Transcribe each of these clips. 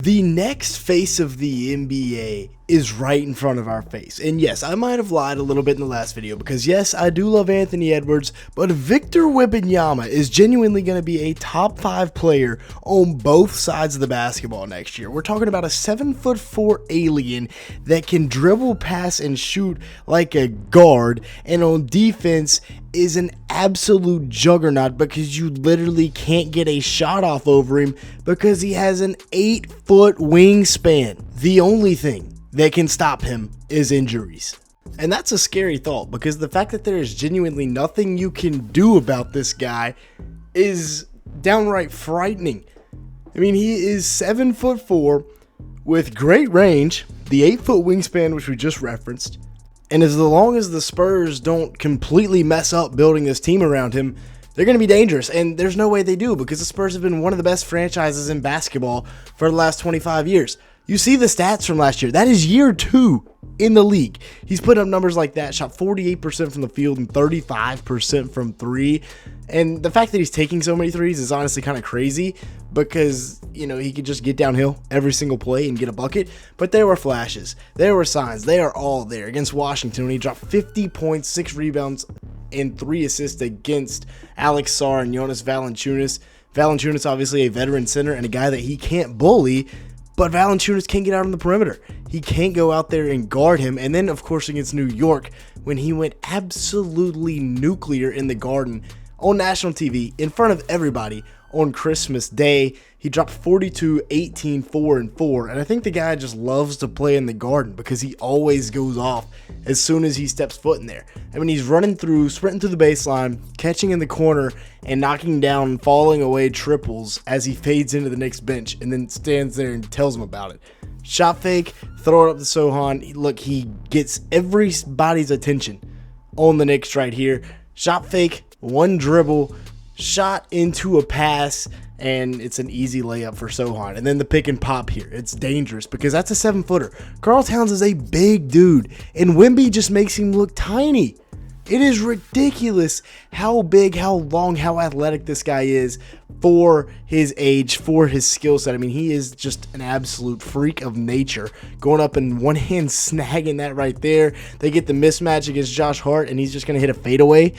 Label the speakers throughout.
Speaker 1: The next face of the NBA is right in front of our face. And yes, I might have lied a little bit in the last video because yes, I do love Anthony Edwards, but Victor Wembenyama is genuinely going to be a top 5 player on both sides of the basketball next year. We're talking about a 7'4" alien that can dribble, pass, and shoot like a guard, and on defense is an absolute juggernaut because you literally can't get a shot off over him because he has an 8-foot wingspan. The only thing that can stop him is injuries. And that's a scary thought because the fact that there is genuinely nothing you can do about this guy is downright frightening. I mean, he is 7'4" with great range, the 8-foot wingspan, which we just referenced. And as long as the Spurs don't completely mess up building this team around him, they're going to be dangerous. And there's no way they do because the Spurs have been one of the best franchises in basketball for the last 25 years. You see the stats from last year. That is year 2 in the league. He's put up numbers like that, shot 48% from the field and 35% from 3. And the fact that he's taking so many threes is honestly kind of crazy because, you know, he could just get downhill every single play and get a bucket. But there were flashes. There were signs. They are all there. Against Washington, when he dropped 50 points, 6 rebounds, and 3 assists against Alex Sarr and Jonas Valanciunas. Valanciunas, obviously a veteran center and a guy that he can't bully. But Valanciunas can't get out on the perimeter. He can't go out there and guard him. And then, of course, against New York, when he went absolutely nuclear in the Garden on national TV in front of everybody on Christmas Day, he dropped 42, 18, 4, and 4. And I think the guy just loves to play in the Garden because he always goes off as soon as he steps foot in there. I mean, he's running through, sprinting through the baseline, catching in the corner, and knocking down, falling away triples as he fades into the Knicks bench and then stands there and tells them about it. Shot fake, throw it up to Sohan. Look, he gets everybody's attention on the Knicks right here. Shot fake, one dribble, shot into a pass, and it's an easy layup for Sohan. And then the pick and pop here. It's dangerous because that's a 7-footer. Karl Towns is a big dude, and Wemby just makes him look tiny. It is ridiculous how big, how long, how athletic this guy is for his age, for his skill set. I mean, he is just an absolute freak of nature. Going up and one hand snagging that right there. They get the mismatch against Josh Hart, and he's just going to hit a fadeaway.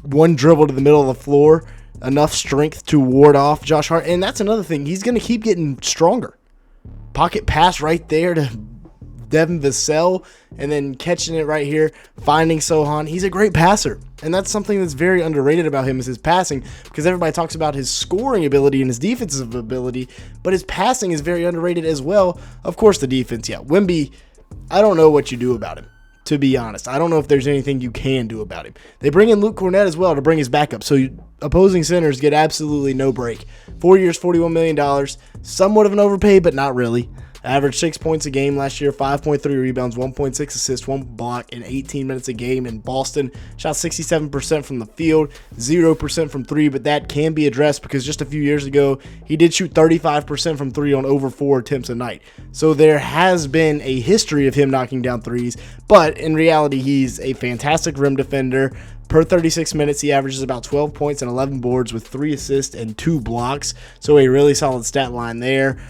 Speaker 1: One dribble to the middle of the floor, enough strength to ward off Josh Hart. And that's another thing. He's going to keep getting stronger. Pocket pass right there to Devin Vassell, and then catching it right here, finding Sohan. He's a great passer, and that's something that's very underrated about him is his passing because everybody talks about his scoring ability and his defensive ability, but his passing is very underrated as well. Of course, the defense, yeah. Wemby, I don't know what you do about him. To be honest, I don't know if there's anything you can do about him. They bring in Luke Cornett as well to bring his backup, so opposing centers get absolutely no break. 4 years, $41 million, somewhat of an overpay, but not really. Averaged 6 points a game last year, 5.3 rebounds, 1.6 assists, 1 block in 18 minutes a game in Boston. Shot 67% from the field, 0% from 3, but that can be addressed because just a few years ago, he did shoot 35% from 3 on over 4 attempts a night. So there has been a history of him knocking down threes, but in reality, he's a fantastic rim defender. Per 36 minutes, he averages about 12 points and 11 boards with 3 assists and 2 blocks. So a really solid stat line there.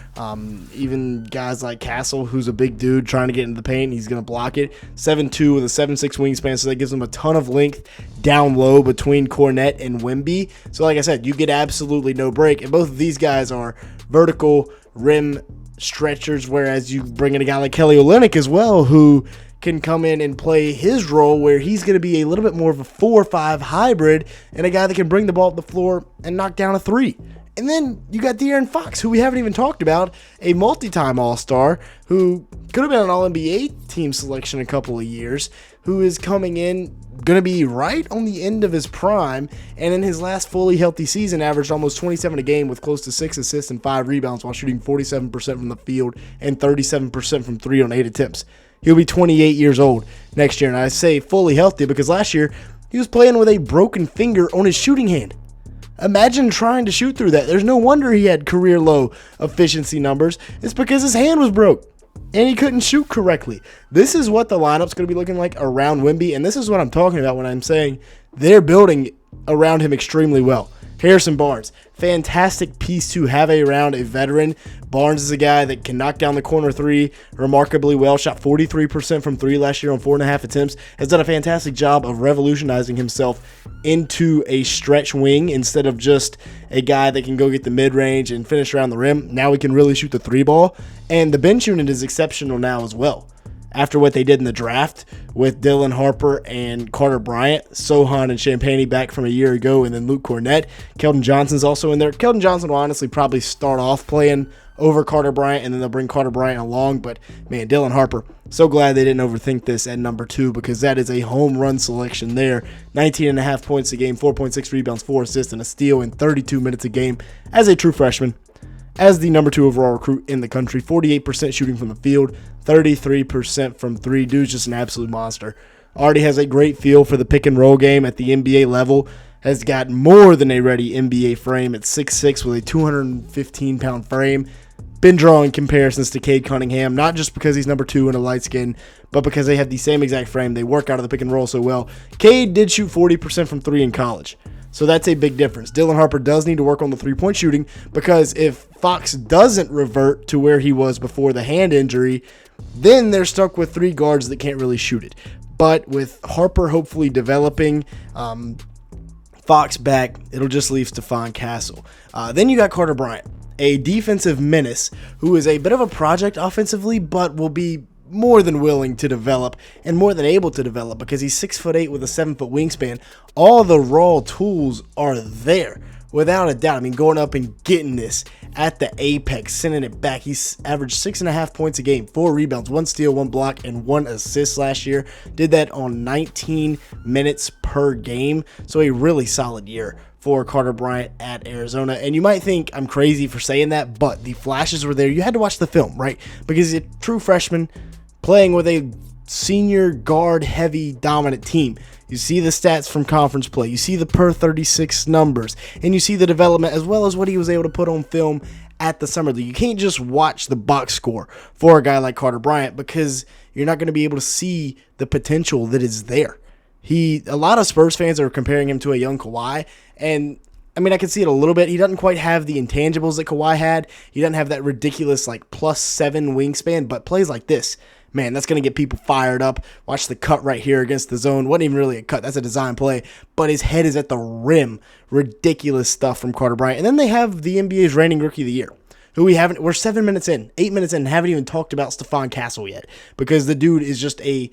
Speaker 1: Even guys like Castle, who's a big dude trying to get into the paint, he's going to block it. 7'2" with a 7'6" wingspan, so that gives him a ton of length down low between Cornett and Wemby. So like I said, you get absolutely no break. And both of these guys are vertical rim stretchers, whereas you bring in a guy like Kelly Olynyk as well, who can come in and play his role where he's going to be a little bit more of a 4-5 hybrid and a guy that can bring the ball up the floor and knock down a 3. And then you got De'Aaron Fox, who we haven't even talked about, a multi-time All-Star who could have been an All-NBA team selection a couple of years, who is coming in, going to be right on the end of his prime, and in his last fully healthy season averaged almost 27 a game with close to 6 assists and 5 rebounds while shooting 47% from the field and 37% from 3 on 8 attempts. He'll be 28 years old next year, and I say fully healthy because last year he was playing with a broken finger on his shooting hand. Imagine trying to shoot through that. There's no wonder he had career low efficiency numbers. It's because his hand was broke and he couldn't shoot correctly. This is what the lineup's going to be looking like around Wemby, and this is what I'm talking about when I'm saying they're building around him extremely well. Harrison Barnes, fantastic piece to have around a veteran. Barnes is a guy that can knock down the corner three remarkably well. Shot 43% from three last year on 4.5 attempts. Has done a fantastic job of revolutionizing himself into a stretch wing instead of just a guy that can go get the mid-range and finish around the rim. Now he can really shoot the three ball. And the bench unit is exceptional now as well. After what they did in the draft with Dylan Harper and Carter Bryant, Sohan and Champagnie back from a year ago, and then Luke Cornett. Keldon Johnson's also in there. Keldon Johnson will honestly probably start off playing over Carter Bryant, and then they'll bring Carter Bryant along. But, man, Dylan Harper, so glad they didn't overthink this at number 2 because that is a home run selection there. 19.5 points a game, 4.6 rebounds, 4 assists, and a steal in 32 minutes a game as a true freshman. As the number 2 overall recruit in the country, 48% shooting from the field, 33% from three. Dude's just an absolute monster. Already has a great feel for the pick and roll game at the NBA level. Has got more than a ready NBA frame at 6'6" with a 215-pound frame. Been drawing comparisons to Cade Cunningham, not just because he's number 2 in a light skin, but because they have the same exact frame. They work out of the pick and roll so well. Cade did shoot 40% from three in college. So that's a big difference. Dylan Harper does need to work on the three-point shooting because if Fox doesn't revert to where he was before the hand injury, then they're stuck with 3 guards that can't really shoot it. But with Harper hopefully developing, Fox back, it'll just leave Stephon Castle. Then you got Carter Bryant, a defensive menace who is a bit of a project offensively, but will be more than willing to develop and more than able to develop because he's 6'8" with a 7-foot wingspan. All the raw tools are there without a doubt. I mean, going up and getting this at the apex, sending it back. He's averaged 6.5 points a game, 4 rebounds, 1 steal, 1 block, and 1 assist last year. Did that on 19 minutes per game. So a really solid year for Carter Bryant at Arizona. And you might think I'm crazy for saying that, but the flashes were there. You had to watch the film, right? Because he's a true freshman playing with a senior guard heavy dominant team. You see the stats from conference play, you see the per 36 numbers, and you see the development as well as what he was able to put on film at the Summer League. You can't just watch the box score for a guy like Carter Bryant because you're not going to be able to see the potential that is there. A lot of Spurs fans are comparing him to a young Kawhi, and I mean, I can see it a little bit. He doesn't quite have the intangibles that Kawhi had. He doesn't have that ridiculous like +7 wingspan, but plays like this, man, that's going to get people fired up. Watch the cut right here against the zone. Wasn't even really a cut. That's a design play. But his head is at the rim. Ridiculous stuff from Carter Bryant. And then they have the NBA's reigning Rookie of the Year, who we're 7 minutes in, 8 minutes in, and haven't even talked about Stephon Castle yet because the dude is just a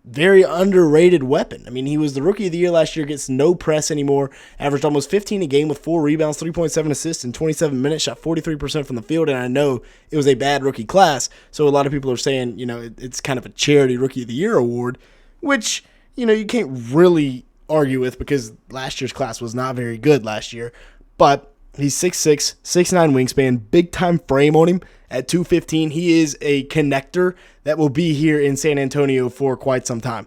Speaker 1: very underrated weapon. I mean, he was the Rookie of the Year last year, gets no press anymore, averaged almost 15 a game with 4 rebounds, 3.7 assists in 27 minutes, shot 43% from the field, and I know it was a bad rookie class, so a lot of people are saying, it's kind of a charity Rookie of the Year award, which, you can't really argue with because last year's class was not very good last year, but he's 6'6", 6'9" wingspan, big-time frame on him at 215. He is a connector that will be here in San Antonio for quite some time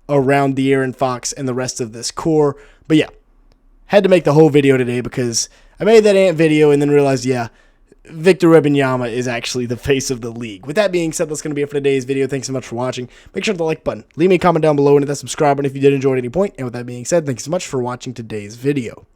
Speaker 1: around De'Aaron Fox and the rest of this core. But yeah, had to make the whole video today because I made that Ant video and then realized, Victor Wembenyama is actually the face of the league. With that being said, that's going to be it for today's video. Thanks so much for watching. Make sure to hit the like button. Leave me a comment down below and hit that subscribe button if you did enjoy at any point. And with that being said, thanks so much for watching today's video.